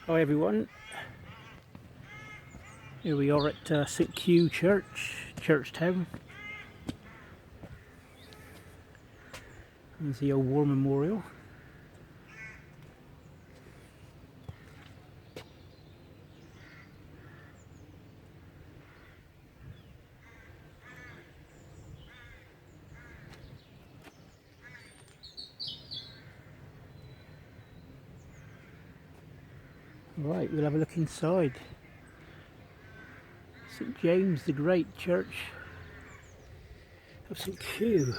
Hi everyone, here we are at St KEW Church, CHURCHTOWN. There's the old war memorial. Right, we'll have a look inside. St James the Great Church of St KEW.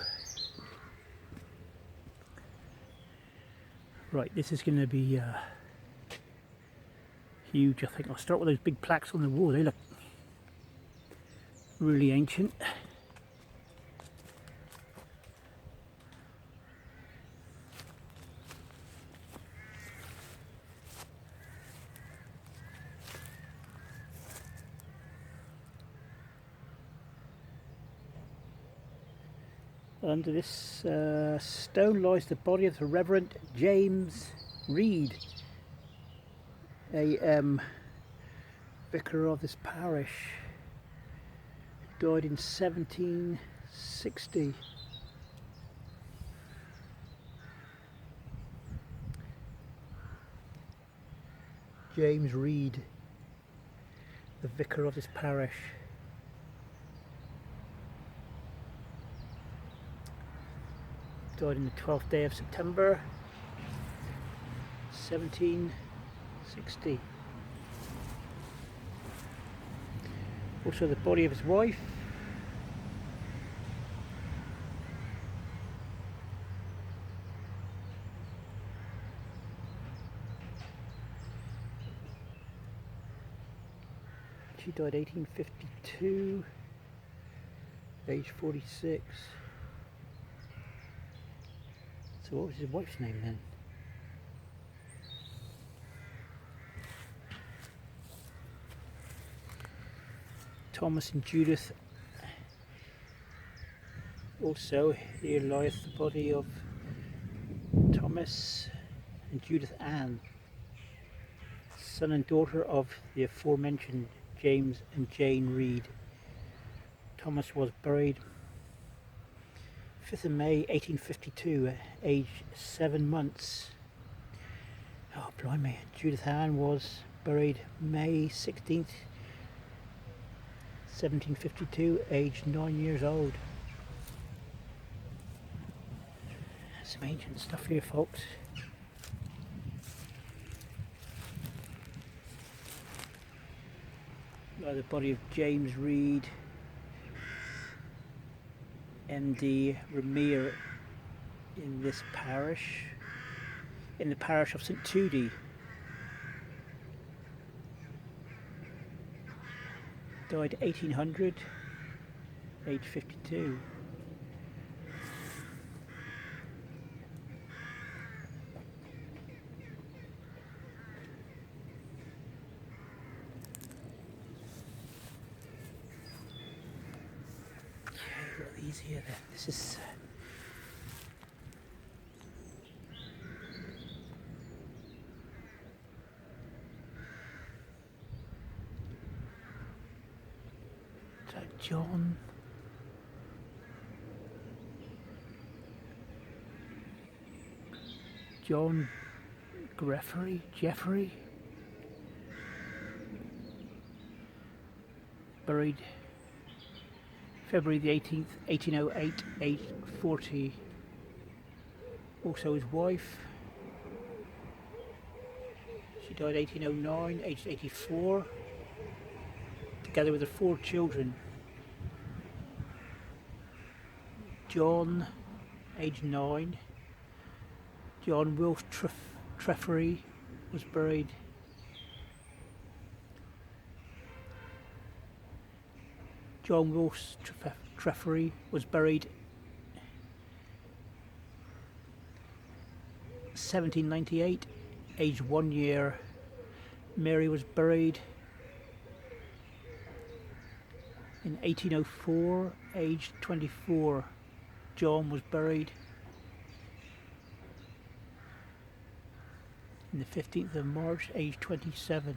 Right, this is going to be huge, I think. I'll start with those big plaques on the wall. They look really ancient. Under this stone lies the body of the Reverend James Reed, a vicar of this parish, who died in 1760. James Reed, the vicar of this parish. Died on the 12th day of September 1760. Also the body of his wife. She died 1852, age 46. So what was his wife's name then? Thomas and Judith. Also here lieth the body of Thomas and Judith Ann, son and daughter of the aforementioned James and Jane Reed. Thomas was buried 5th of May 1852, aged 7 months. Oh blimey. Judith Ann was buried May 16th, 1752, aged 9 years old. Some ancient stuff here, folks. The body of James Reed, MD Remir, in this parish, in the parish of St Tudy. Died 1800, age 52. Here then. This is John Jeffrey, buried February the 18th, 1808, aged 40. Also his wife. She died 1809, aged 84. Together with her 4 children. John, aged 9. John Wilf Treffery was buried. John Wilkes Treffery was buried 1798, aged 1 year. Mary was buried in 1804, aged 24. John was buried on the 15th of March, age 27.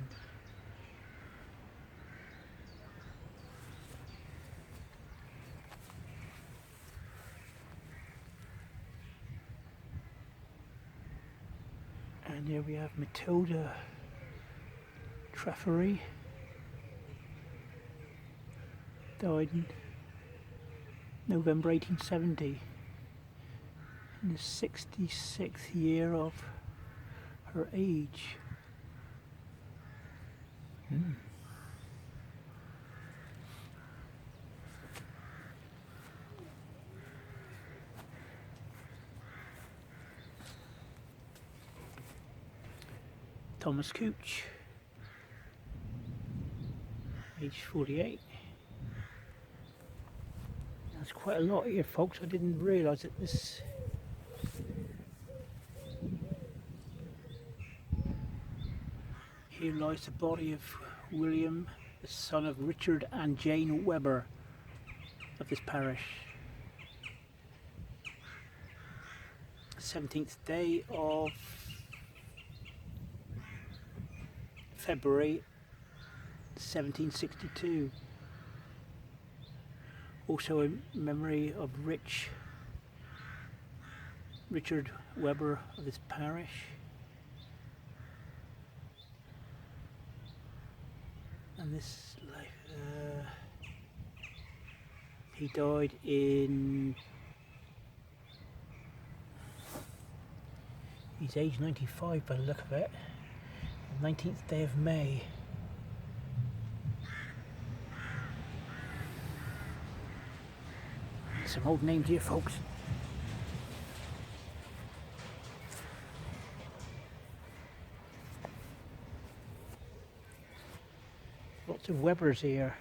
And here we have Matilda Treffery, died in November 1870, in the 66th year of her age. Thomas Couch, age 48. That's quite a lot here, folks. I didn't realise that this. Here lies the body of William, the son of Richard and Jane Webber of this parish. 17th day of February 1762. Also in memory of Richard Webber of this parish. And this life, he died in, he's age 95 by the look of it, the 19th day of May. Some old names here, folks. Lots of Webbers here.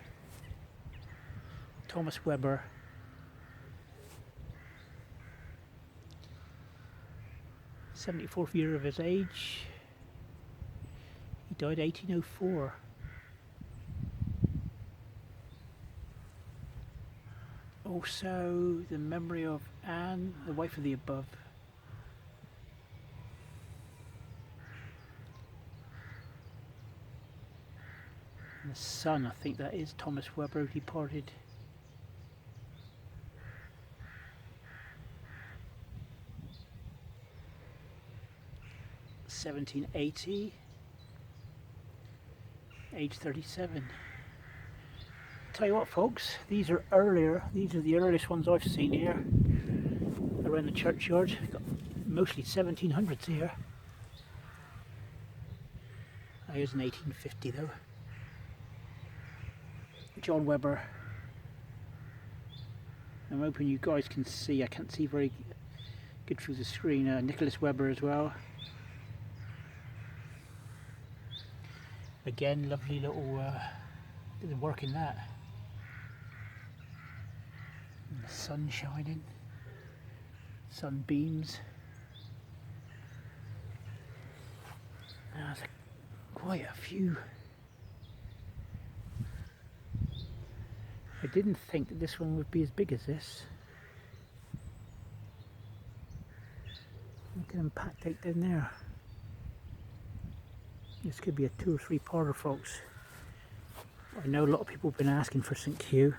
Thomas Webber. '74th year of his age. He died 1804. Also, the memory of Anne, the wife of the above. And the son, I think that is Thomas Webber, who departed. (1780), age 37. Tell you what, folks, these are earlier. These are the earliest ones I've seen here around the churchyard. Got mostly 1700s here. Here's an 1850 though. John Webber. I'm hoping you guys can see. I can't see very good through the screen. Nicholas Webber as well. Again, lovely little bit of work in that. And the sun shining, sunbeams. There's quite a few. I didn't think that this one would be as big as this. Look at them packed out down there. This could be a 2 or 3 parter, folks. I know a lot of people have been asking for St. Kew,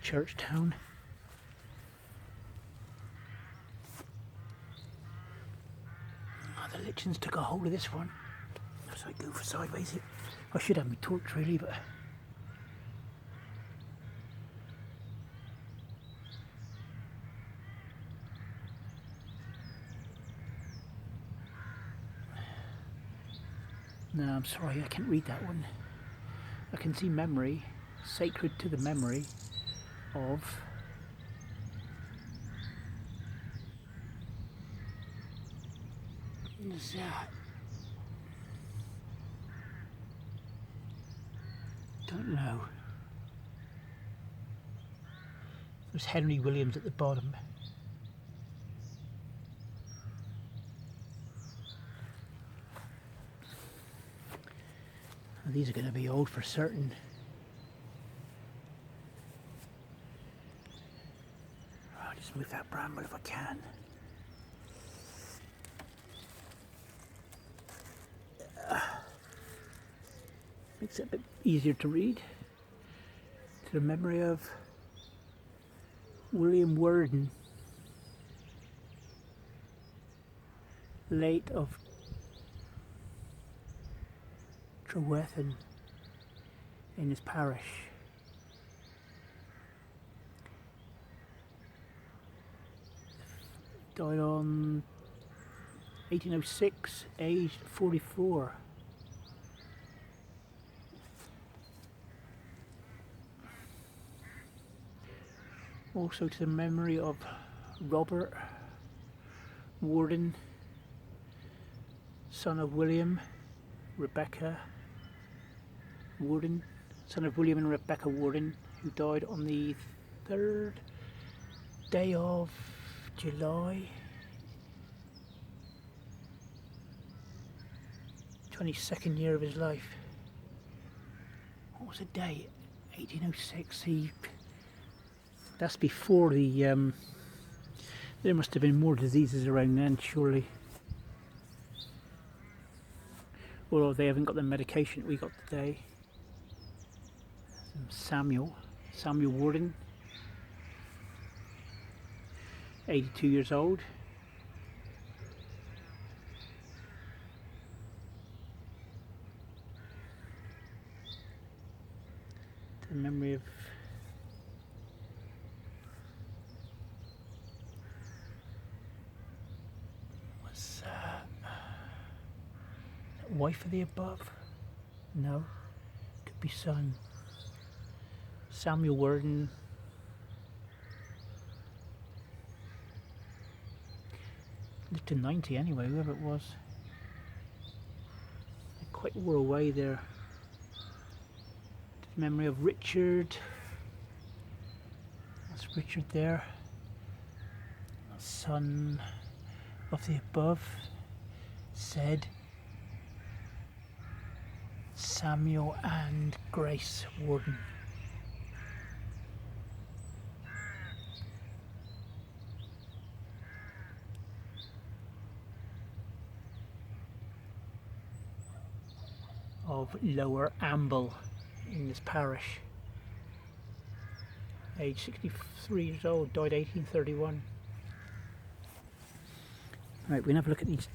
CHURCHTOWN. Oh, the lichens took a hold of this one. So I go for sideways here. I should have my torch really, but no, I'm sorry, I can't read that one. I can see memory, sacred to the memory of what is that? Don't know. There's Henry Williams at the bottom. These are going to be old for certain. I'll just move that bramble if I can. Makes it a bit easier to read. To the memory of William Warden, late of Trewethen in his parish. Died on 1806, aged 44. Also to the memory of Robert Warden, son of William, Rebecca Warden, son of William and Rebecca Warden, who died on the 3rd day of July 22nd year of his life. What was the day? 1806. That's before the there must have been more diseases around then, surely. Although they haven't got the medication that we got today. Samuel Warden, 82 years old. To the memory of wife of the above? No, could be son. Samuel Warden. Lived to 90 anyway, whoever it was. They quite wore away there. To the memory of Richard. That's Richard there. Son of the above. Said Samuel and Grace Warden. Of Lower Amble in this parish. Age 63 years old, died 1831. Right, we're going to have a look at these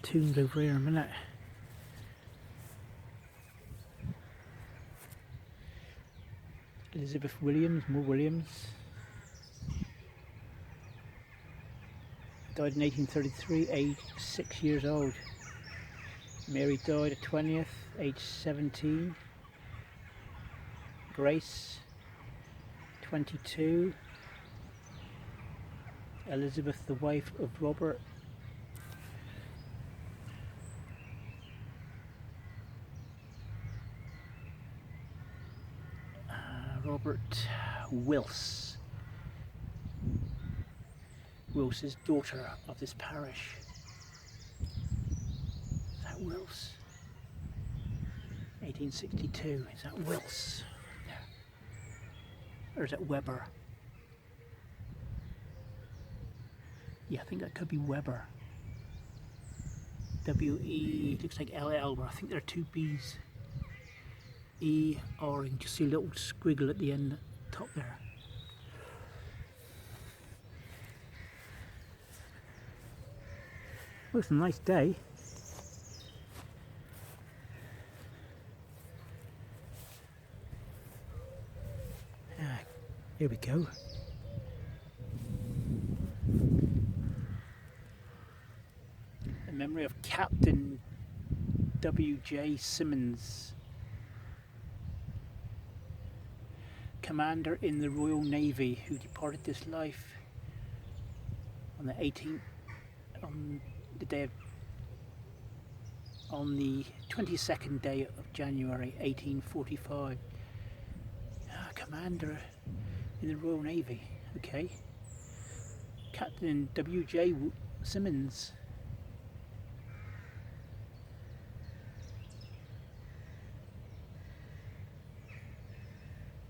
tombs over here in a minute. Elizabeth Williams, more Williams. Died in 1833, aged 6 years old. Mary died at 20th, aged 17. Grace, 22. Elizabeth, the wife of Robert. Robert Wills. Wills is daughter of this parish. Is that Wills? 1862. Is that Wills? Yeah. Or is that Weber? Yeah, I think that could be Weber. W-E, looks like L-L, but I think there are two B's. E-R, you can just see a little squiggle at the end, top there. Well, it's a nice day. Here we go. In memory of Captain W.J. Simmons, commander in the Royal Navy, who departed this life on the 18th, on the 22nd day of January 1845. Commander in the Royal Navy, okay. Captain W.J. Simmons.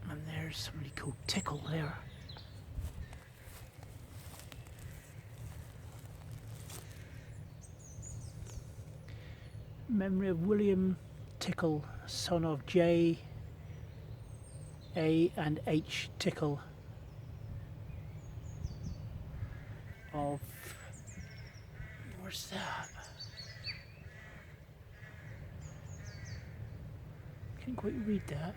And there's somebody called Tickle there. Memory of William Tickle, son of J. A. and H. Tickle of, where's that? Can't quite read that.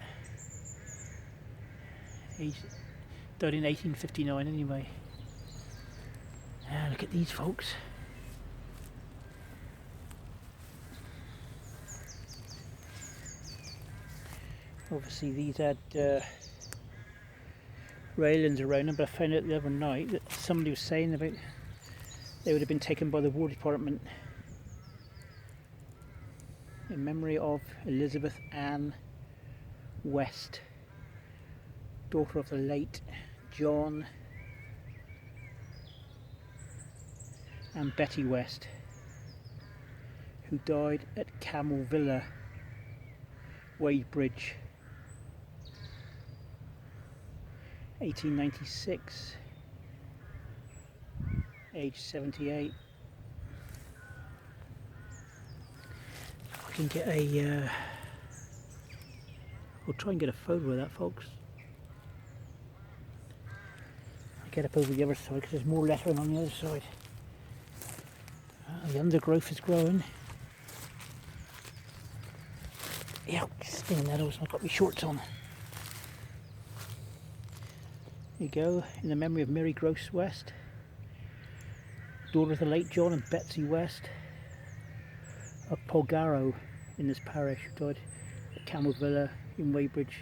He died in 1859 anyway. Look at these folks. Obviously these had railings around them, but I found out the other night that somebody was saying about they would have been taken by the War Department in memory of Elizabeth Ann West, daughter of the late John and Betty West, who died at Camel Villa, Wadebridge, 1896, age 78. If I can get a, we'll try and get a photo of that, folks. I'll get up over the other side because there's more lettering on the other side. The undergrowth is growing. Yeah, stinging nettles. I've got my shorts on. There you go. In the memory of Mary Gross West, daughter of the late John and Betsy West of Polgaro in this parish, who died at Camel Villa in Weybridge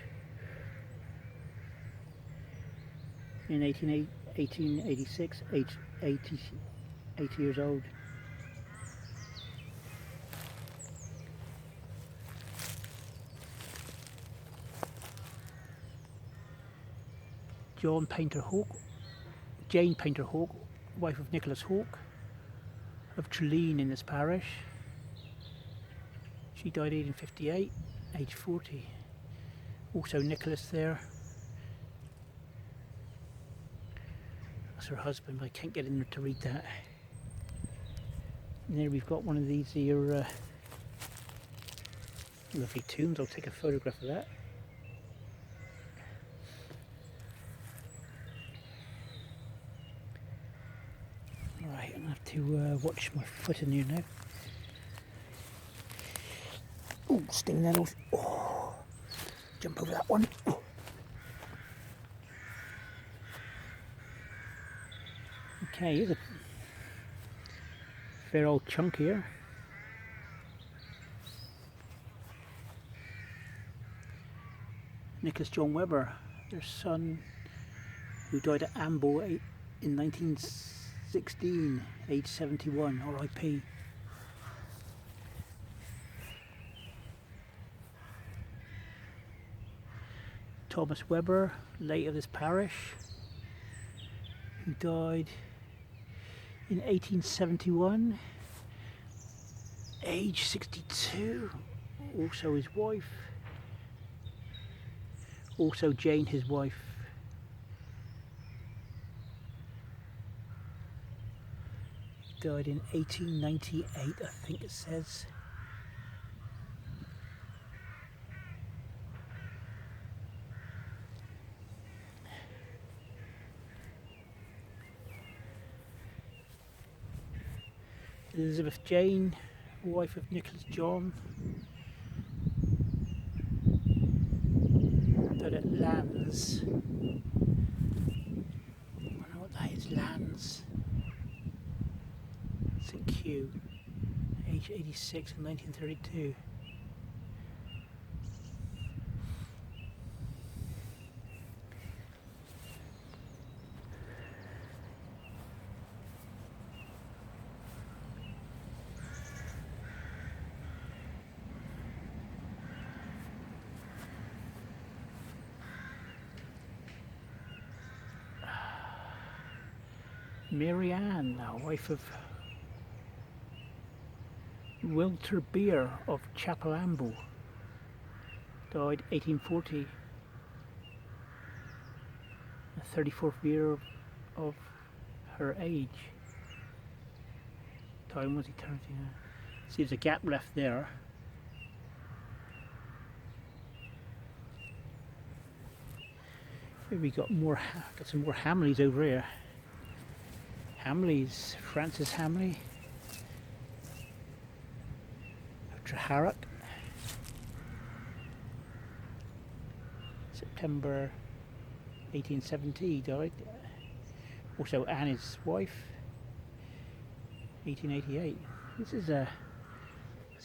in 1886, aged 80 years old. Jane Painter Hawke, wife of Nicholas Hawke of Trelane in this parish. She died 1858, age 40. Also Nicholas there. That's her husband, but I can't get in there to read that. And there we've got one of these here lovely tombs. I'll take a photograph of that. Right, I'm going to have to watch my foot in here now. Oh, sting nettles. Oh, jump over that one. Oh. Okay, here's a fair old chunk here. Nicholas John Webber, their son, who died at Amble in 1916, age 71, R.I.P. Thomas Webber, late of this parish, who died in 1871, age 62. Also his wife. Also Jane, his wife. Died in 1898, I think it says. Elizabeth Jane, wife of Nicholas John, died at Lands. I don't know what that is, Lands. St. Kew, age 86 in 1932. Marianne, wife of Wilter Beer of Chapel Amble, died 1840, the 34th year of her age. Time was eternity. See, there's a gap left there. Here we got some more Hamleys over here. Hamleys, Francis Hamley, Treharrock, September 1870 he died. Also Anne, his wife, 1888. This is there's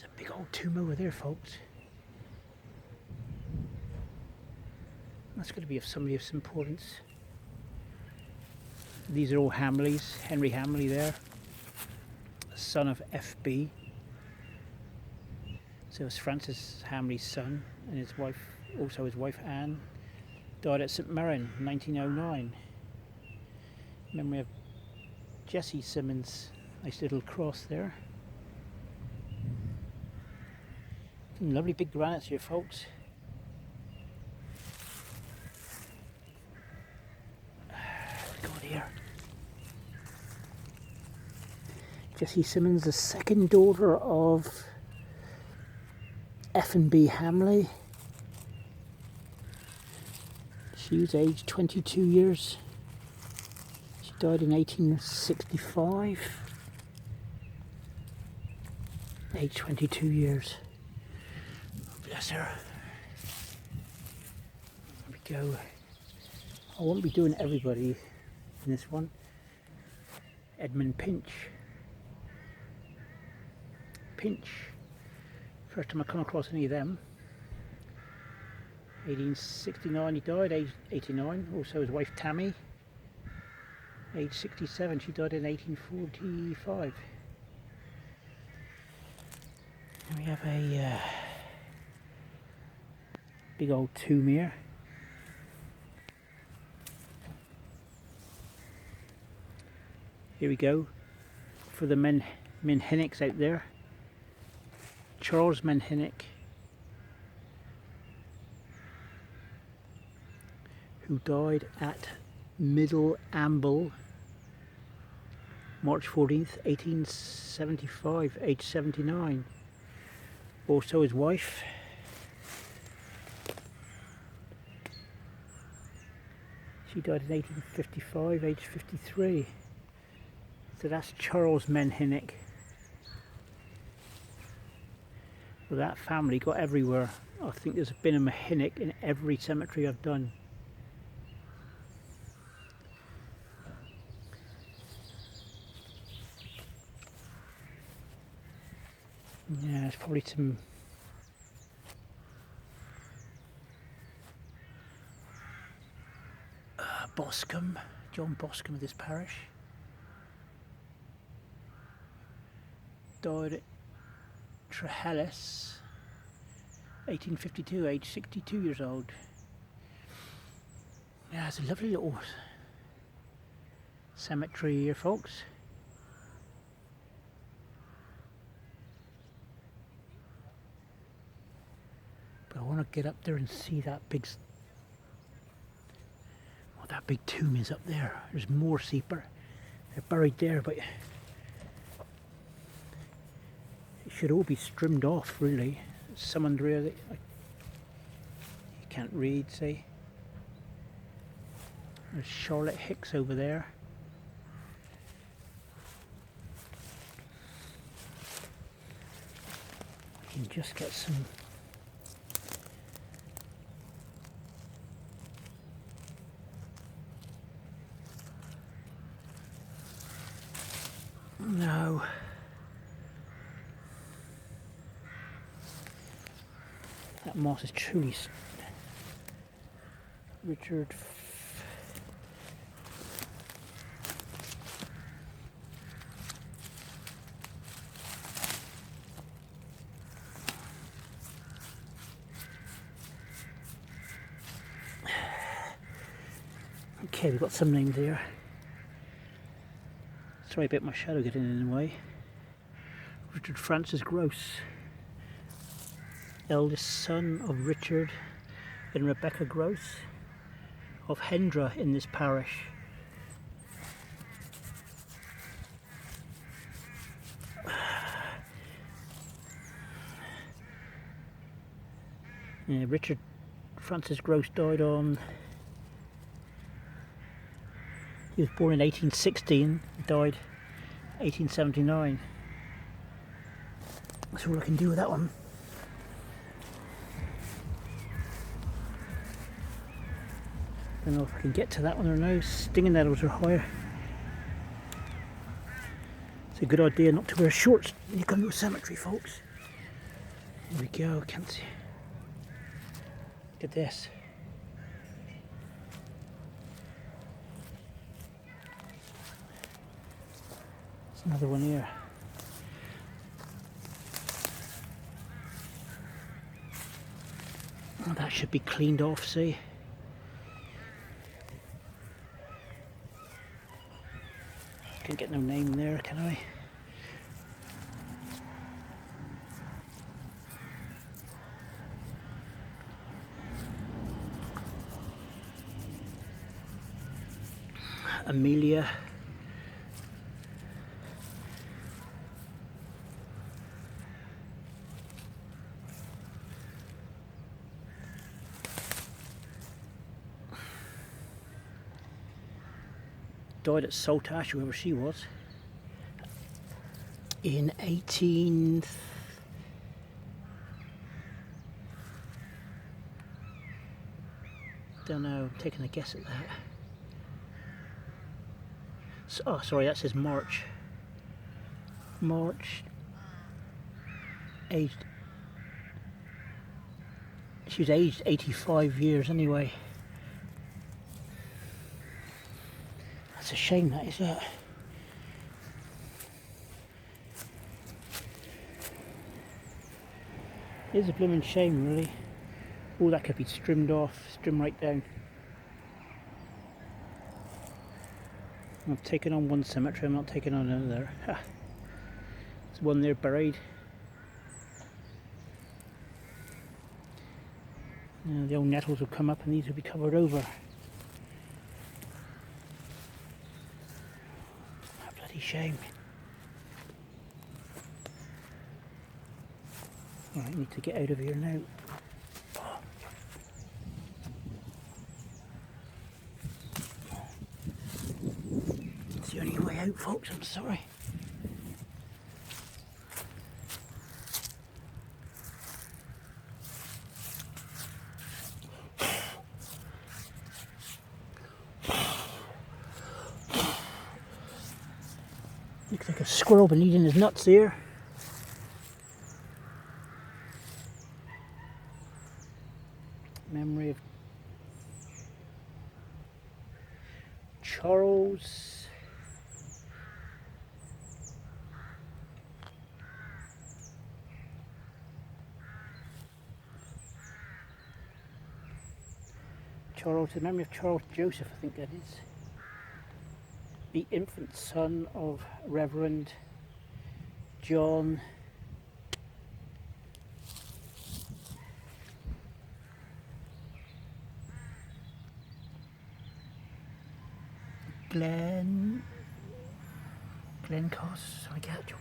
a big old tomb over there, folks. That's going to be of somebody of some importance. These are all Hamleys. Henry Hamley there, son of F.B. So it's Francis Hamley's son, and his wife, also his wife Anne, died at St Marianne, 1909. Memory of Jesse Simmons. Nice little cross there. Some lovely big granites here, folks. God, here. Jessie Simmons, the second daughter of F&B Hamley. She was aged 22 years. She died in 1865. Aged 22 years. Bless her. There we go. I won't be doing everybody in this one. Edmund Pinch. First time I come across any of them. 1869 he died, age 89. Also his wife Tammy, age 67. She died in 1845. And we have a big old tomb here. Here we go for the Mannhinnocks out there. Charles Mannhinnock, who died at Middle Amble, March 14th, 1875, age 79. Also his wife. She died in 1855, age 53. So that's Charles Mannhinnock. Well, that family got everywhere. I think there's been a Mannhinnock in every cemetery I've done. Yeah, there's probably some Boscom, John Boscom of this parish. Died at Trehellis, 1852, age 62 years old. Yeah, it's a lovely little cemetery here, folks. But I want to get up there and see that big, what that big tomb is up there. There's more seeper. They're buried there, but should all be trimmed off, really. Some under here that you can't read, see. There's Charlotte Hicks over there. We can just get some no. That moss is truly Richard. Okay, we've got some names here. Sorry about my shadow getting in the way. Richard Francis Gross, eldest son of Richard and Rebecca Gross of Hendra in this parish. Yeah, Richard Francis Gross died on... He was born in 1816, died 1879. That's all I can do with that one. Don't know if I can get to that one or no. Stinging nettles are higher. It's a good idea not to wear shorts when you come to a cemetery, folks. Here we go, can't see. Look at this. There's another one here. Oh, that should be cleaned off, see? Can't get no name there, can I? Amelia. Died at Saltash, whoever she was, in 18... Don't know, I'm taking a guess at that. Oh, sorry, that says March. March. Aged. She was aged 85 years anyway. That's a shame, that is that. It is a blooming shame, really. All that could be trimmed off, trimmed right down. I've taken on one cemetery, I'm not taking on another. Ha. There's one there buried. The old nettles will come up and these will be covered over. A bloody shame. Alright, I need to get out of here now. It's the only way out, folks, I'm sorry. Looks like a squirrel been eating his nuts here. Memory of Charles the memory of Charles Joseph, I think that is. The infant son of Reverend John Glencoss, I get it,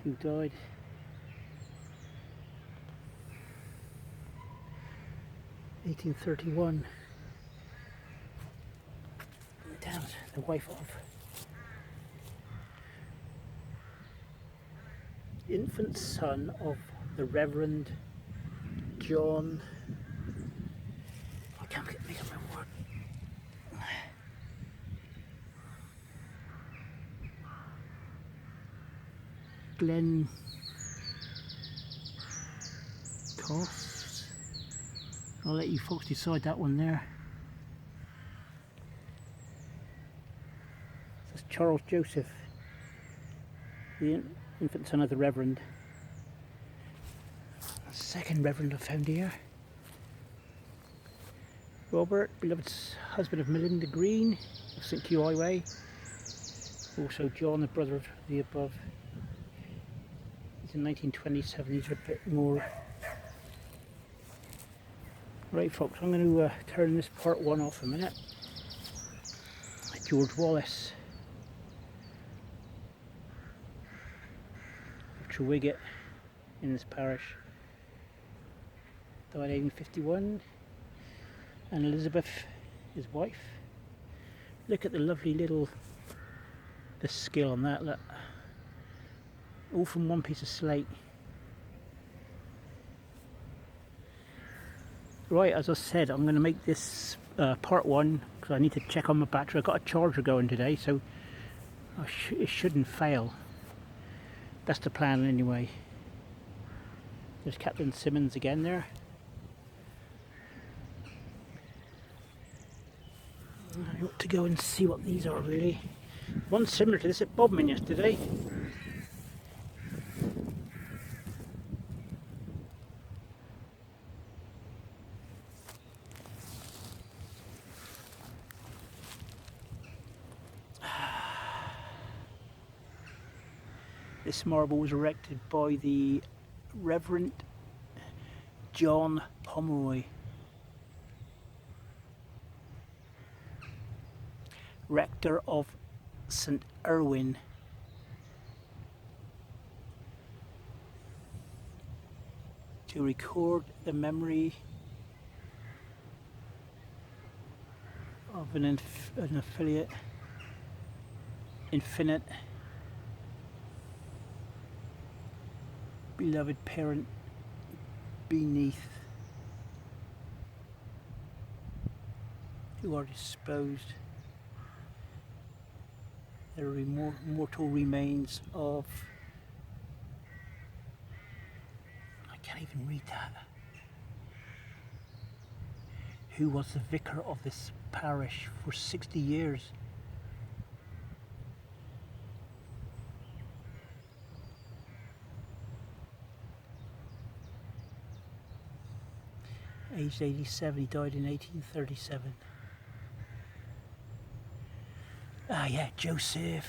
who died 1831. Damn it, the wife of infant son of the Reverend John. I can't make up my word. Glen Coss. I'll let you folks decide that one there. That's Charles Joseph, the infant son of the Reverend. The second Reverend I found here. Robert, beloved husband of Melinda Green of St. Kew Highway. Also John, the brother of the above. He's in 1927, he's a bit more. Right folks, I'm going to turn this part one off a minute. George Wallace. Wicket. in this parish. Died 1851. And Elizabeth, his wife. Look at the lovely little, the skill on that, look. All from one piece of slate. Right, as I said, I'm going to make this part 1 because I need to check on my battery. I've got a charger going today, so it shouldn't fail. That's the plan anyway. There's Captain Simmons again there. I ought to go and see what these are really. One similar to this at Bodmin yesterday. This marble was erected by the Reverend John Pomeroy, rector of St. Erwin. To record the memory of an affiliate, infinite, beloved parent beneath, who are disposed the mortal remains of, I can't even read that, who was the vicar of this parish for 60 years. Aged 87, he died in 1837. Ah yeah, Joseph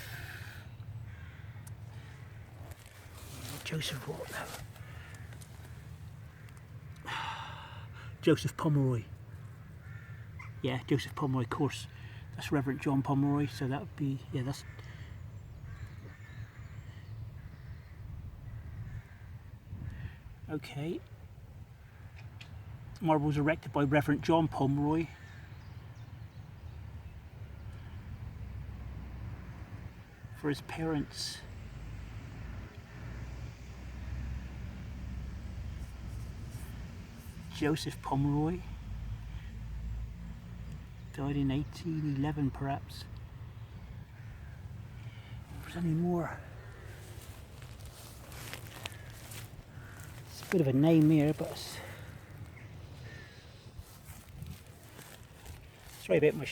what now? Joseph Pomeroy. Yeah, Joseph Pomeroy, of course. That's Reverend John Pomeroy, so that would be, yeah, that's... Okay. Marble was erected by Reverend John Pomeroy. For his parents. Joseph Pomeroy. Died in 1811 perhaps. If there's any more. It's a bit of a name here, but sorry about my